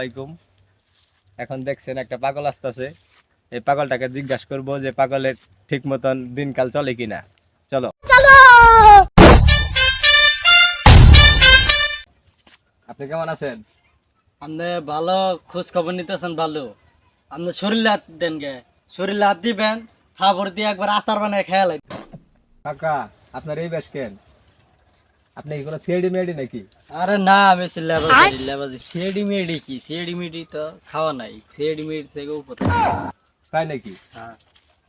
আলাইকুম। এখন দেখছেন একটা পাগল আসতেছে, এই পাগলটাকে জিজ্ঞাসা করবো যে পাগলের ঠিক মতন দিনকাল চলে কিনা। চলো আপনি কেমন আছেন? আপনি ভালো খোঁজ খবর নিতেছেন ভালো। আপনি শরীরে হাত দেন গে, শরীরে হাত দিবেন, খাবার দিয়ে একবার আচার বানায় খেয়াল। কাকা আপনার এই বেশ কেন? আপনি কি কোনো সিআইডি মেডি নাকি? আরে না, আমি লেবাজি সেডি মেডি কি সেডি মেডি তো খাওয়া নাই, সেডি মেডি থেকে উপরে। তাই নাকি? হ্যাঁ।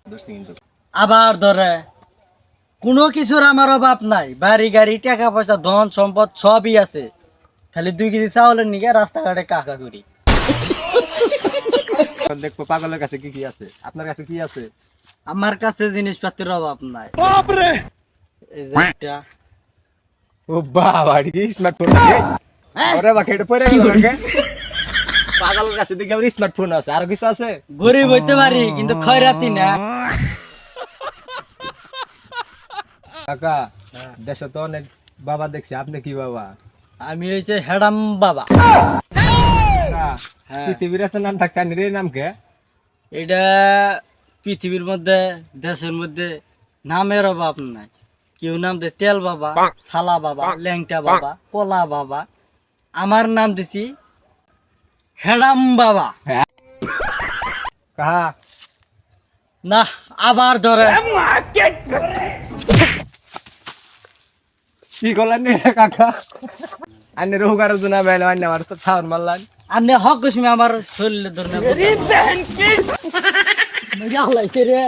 দোস্ত কিন্তু আবার ধরে কোনো কিছুর আমার অভাব নাই, বাড়ি গাড়ি টাকা পয়সা ধন সম্পদ সবই আছে, খালি 2 কেজি চাউলের নিকে রাস্তাঘাটে কাকা করি। এখন দেখবো পাগলের কাছে কি কি আছে, আপনার কাছে কি আছে? আমার কাছে জিনিসপাতির অভাব নাই। এই যে একটা ও বাবা, স্মার্টফোন আছে? ওরে বাবা, এটা পড়ে গেল নাকি? পাগলের কাছে দেখি আমার স্মার্টফোন আছে, আর কিছু আছে? গরিব হইতে পারি কিন্তু খয়রাতি না। কাকা দেশে তো অনেক বাবা দেখছি, আপনি কি বাবা? আমি হইছে হেডাম বাবা। কাকা, হ্যাঁ। পৃথিবীর এত নাম থাকতে এর নাম কে? এটা পৃথিবীর মধ্যে দেশের মধ্যে নামের অভাব নাই। কেউ নাম দে তেল বাবা, সালা বাবা, ল্যাংটা বাবা, পোলা বাবা। আমার নাম দিছি হেডাম বাবা। কাহা না, আবার ধরে কি করলেন রে কাকা? আন্নে রোগার জন্য বেলা আন্নে আমার তো খাওয়ার মারলাম। আপনি হক গেছি আমার শরীরে ধরে রে